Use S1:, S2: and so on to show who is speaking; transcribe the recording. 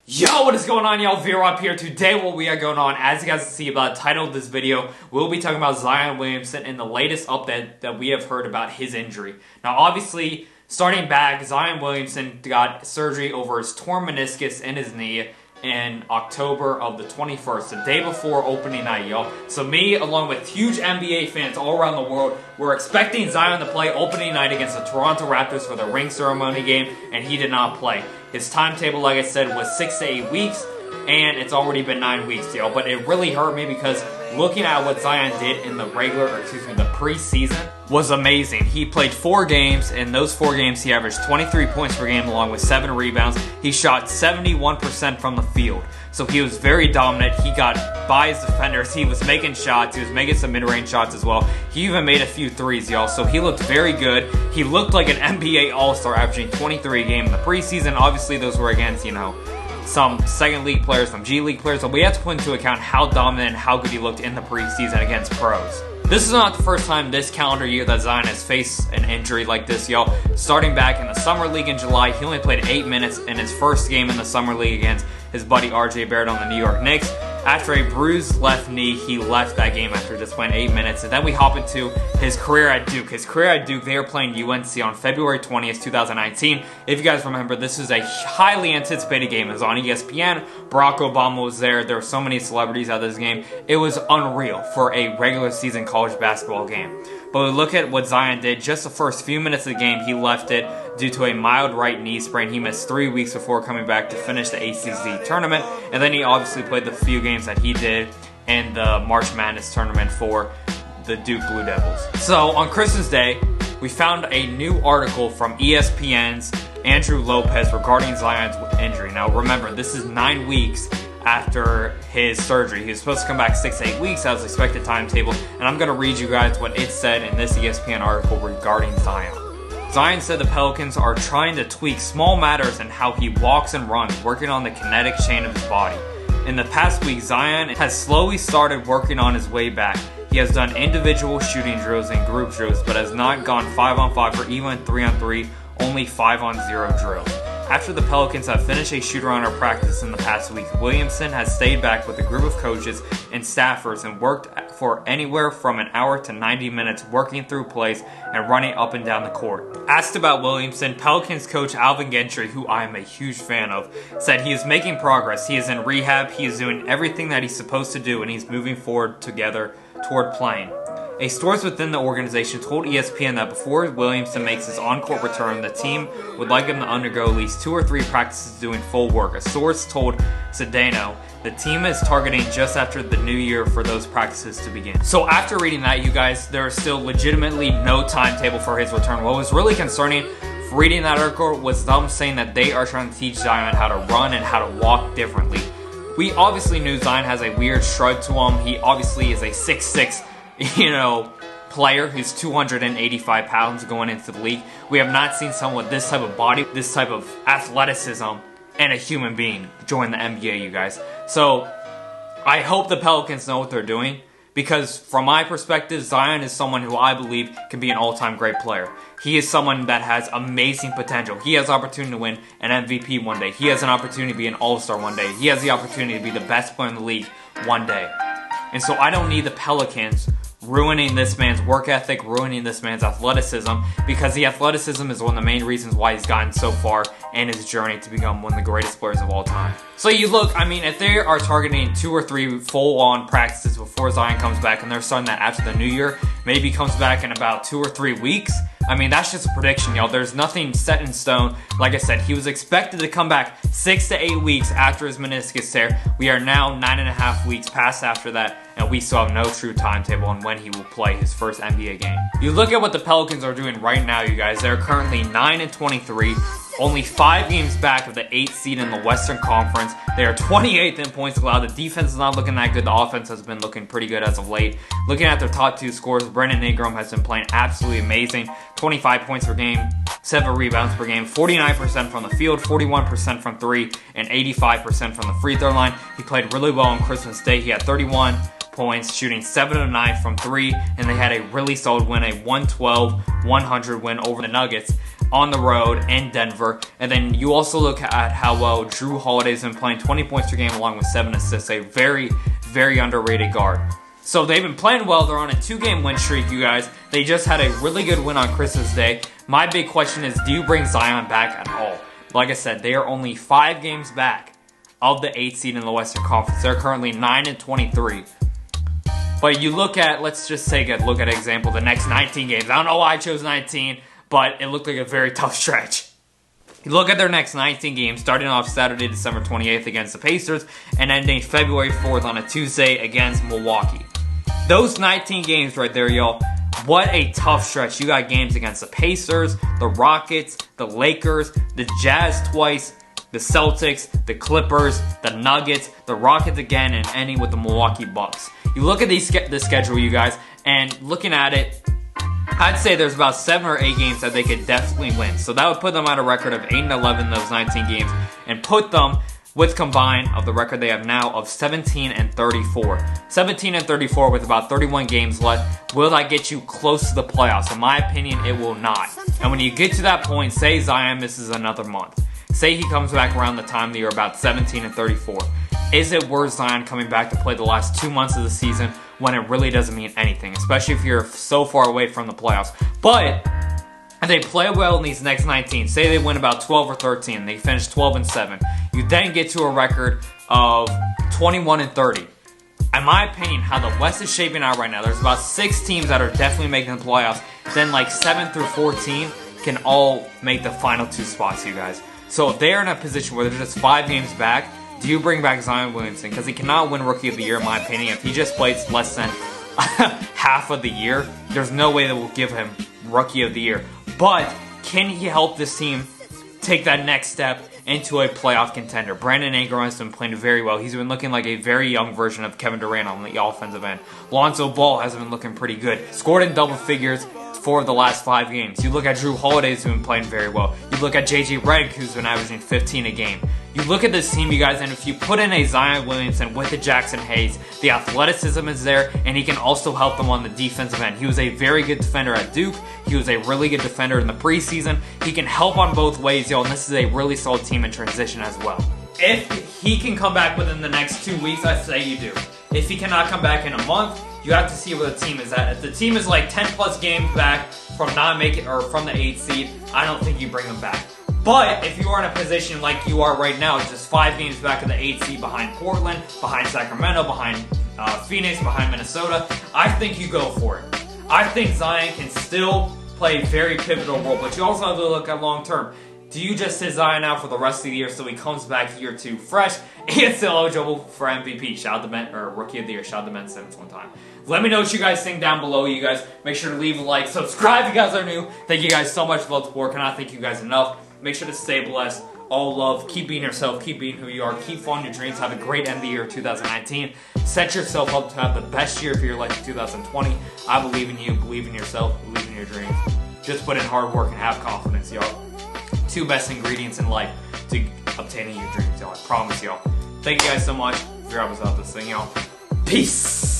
S1: Yo, what is going on, y'all? V-Rob here. Today what we got going on, as you guys can see by the title of this video, we'll be talking about Zion Williamson and the latest update that we have heard about his injury. Now, obviously, starting back, Zion Williamson got surgery over his torn meniscus in his knee in October of the 21st, the day before opening night, y'all. So me, along with huge NBA fans all around the world, were expecting Zion to play opening night against the Toronto Raptors for the ring ceremony game, and he did not play. His timetable, like I said, was 6 to 8 weeks, and it's already been 9 weeks, y'all. But it really hurt me because looking at what Zion did in the the preseason was amazing. He played 4 games. In those 4 games, he averaged 23 points per game along with 7 rebounds. He shot 71% from the field. So he was very dominant. He got by his defenders. He was making shots. He was making some mid-range shots as well. He even made a few threes, y'all. So he looked very good. He looked like an NBA All-Star, averaging 23 a game in the preseason. Obviously, those were against, some second league players, some G League players. So we have to put into account how dominant and how good he looked in the preseason against pros. This is not the first time this calendar year that Zion has faced an injury like this, y'all. Starting back in the Summer League in July, he only played 8 minutes in his first game in the Summer League against his buddy RJ Barrett on the New York Knicks. After a bruised left knee, he left that game after just playing 8 minutes. And then we hop into his career at Duke. His career at Duke, they were playing UNC on February 20th, 2019. If you guys remember, this is a highly anticipated game. It was on ESPN. Barack Obama was there. There were so many celebrities at this game. It was unreal for a regular season college basketball game. But we look at what Zion did. Just the first few minutes of the game, he left it due to a mild right knee sprain. He missed 3 weeks before coming back to finish the ACC tournament. And then he obviously played the few games that he did in the March Madness tournament for the Duke Blue Devils. So on Christmas Day, we found a new article from ESPN's Andrew Lopez regarding Zion's injury. Now remember, this is 9 weeks after his surgery. He was supposed to come back 6 to 8 weeks. That was the expected timetable. And I'm going to read you guys what it said in this ESPN article regarding Zion. Zion said the Pelicans are trying to tweak small matters in how he walks and runs, working on the kinetic chain of his body. In the past week, Zion has slowly started working on his way back. He has done individual shooting drills and group drills, but has not gone 5-on-5 or even 3-on-3, only 5-on-0 drills. After the Pelicans have finished a shoot-around or practice in the past week, Williamson has stayed back with a group of coaches and staffers and worked for anywhere from an hour to 90 minutes working through plays and running up and down the court. Asked about Williamson, Pelicans coach Alvin Gentry, who I am a huge fan of, said he is making progress. He is in rehab, he is doing everything that he's supposed to do, and he's moving forward together toward playing. A source within the organization told ESPN that before Williamson makes his on-court return, the team would like him to undergo at least 2 or 3 practices doing full work. A source told Sedano the team is targeting just after the new year for those practices to begin. So after reading that, you guys, there is still legitimately no timetable for his return. What was really concerning reading that article was them saying that they are trying to teach Zion how to run and how to walk differently. We obviously knew Zion has a weird shrug to him. He obviously is a 6'6", player who's 285 pounds going into the league. We have not seen someone with this type of body, this type of athleticism, and a human being join the NBA, you guys. So I hope the Pelicans know what they're doing, because from my perspective, Zion is someone who I believe can be an all-time great player. He is someone that has amazing potential. He has the opportunity to win an MVP one day. He has an opportunity to be an all-star one day. He has the opportunity to be the best player in the league one day. And so I don't need the Pelicans ruining this man's work ethic, ruining this man's athleticism, because the athleticism is one of the main reasons why he's gotten so far in his journey to become one of the greatest players of all time. So you look, if they are targeting 2 or 3 full-on practices before Zion comes back, and they're starting that after the new year, maybe comes back in about 2 or 3 weeks, that's just a prediction, y'all. There's nothing set in stone. Like I said, he was expected to come back 6 to 8 weeks after his meniscus tear. We are now 9.5 weeks past after that, and we still have no true timetable on when he will play his first NBA game. You look at what the Pelicans are doing right now, you guys. They're currently 9-23. Only 5 games back of the 8th seed in the Western Conference. They are 28th in points allowed. The defense is not looking that good. The offense has been looking pretty good as of late. Looking at their top 2 scorers, Brandon Ingram has been playing absolutely amazing. 25 points per game, 7 rebounds per game, 49% from the field, 41% from 3, and 85% from the free throw line. He played really well on Christmas Day. He had 31 points, shooting 7 of 9 from 3, and they had a really solid win, a 112-100 win over the Nuggets. on the road in Denver. And then you also look at how well Drew Holiday's been playing, 20 points per game along with 7 assists, a very, very underrated guard. So they've been playing well. They're on a 2-game win streak, you guys. They just had a really good win on Christmas Day. My big question is, do you bring Zion back at all? Like I said, they are only 5 games back of the 8th seed in the Western Conference. They're currently 9-23. But you look at, let's just take a look at an example, the next 19 games. I don't know why I chose 19, but it looked like a very tough stretch. You look at their next 19 games, starting off Saturday, December 28th against the Pacers, and ending February 4th on a Tuesday against Milwaukee. Those 19 games right there, y'all, what a tough stretch. You got games against the Pacers, the Rockets, the Lakers, the Jazz twice, the Celtics, the Clippers, the Nuggets, the Rockets again, and ending with the Milwaukee Bucks. You look at the schedule, you guys, and looking at it, I'd say there's about 7 or 8 games that they could definitely win. So that would put them at a record of 8-11 in those 19 games, and put them with combined of the record they have now of 17-34. 17-34 with about 31 games left. Will that get you close to the playoffs? In my opinion, it will not. And when you get to that point, say Zion misses another month. Say he comes back around the time that you're about 17-34. Is it worth Zion coming back to play the last 2 months of the season when it really doesn't mean anything, especially if you're so far away from the playoffs? But if they play well in these next 19, say they win about 12 or 13, they finish 12-7, you then get to a record of 21-30. In my opinion, how the West is shaping out right now, there's about 6 teams that are definitely making the playoffs. Then like 7 through 14 can all make the final 2 spots, you guys. So if they're in a position where they're just 5 games back, do you bring back Zion Williamson? Because he cannot win Rookie of the Year, in my opinion. If he just plays less than half of the year, there's no way that we'll give him Rookie of the Year. But can he help this team take that next step into a playoff contender? Brandon Ingram has been playing very well. He's been looking like a very young version of Kevin Durant on the offensive end. Lonzo Ball has been looking pretty good. Scored in double figures 4 of the last 5 games. You look at Drew Holiday, who's been playing very well. You look at JJ Redick, who's been averaging 15 a game. You look at this team, you guys, and if you put in a Zion Williamson with a Jackson Hayes, the athleticism is there, and he can also help them on the defensive end. He was a very good defender at Duke. He was a really good defender in the preseason. He can help on both ways, y'all, and this is a really solid team in transition as well. If he can come back within the next 2 weeks, I say you do. If he cannot come back in a month, you have to see where the team is at. If the team is like 10 plus games back from not making, or from the 8th seed, I don't think you bring them back. But if you are in a position like you are right now, just 5 games back of the 8th seed behind Portland, behind Sacramento, behind Phoenix, behind Minnesota, I think you go for it. I think Zion can still play a very pivotal role, but you also have to look at long term. Do you just sit Zion out for the rest of the year so he comes back year 2 fresh and still eligible for MVP? Shout out to Ben, or Rookie of the Year. Shout out to Ben Simmons one time. Let me know what you guys think down below. You guys make sure to leave a like, subscribe if you guys are new. Thank you guys so much for the support. Cannot thank you guys enough. Make sure to stay blessed. All love. Keep being yourself. Keep being who you are. Keep following your dreams. Have a great end of the year 2019. Set yourself up to have the best year of your life in 2020. I believe in you. Believe in yourself. Believe in your dreams. Just put in hard work and have confidence, y'all. 2 best ingredients in life to obtaining your dreams, y'all. I promise y'all. Thank you guys so much. Your job is out this thing, y'all. Peace.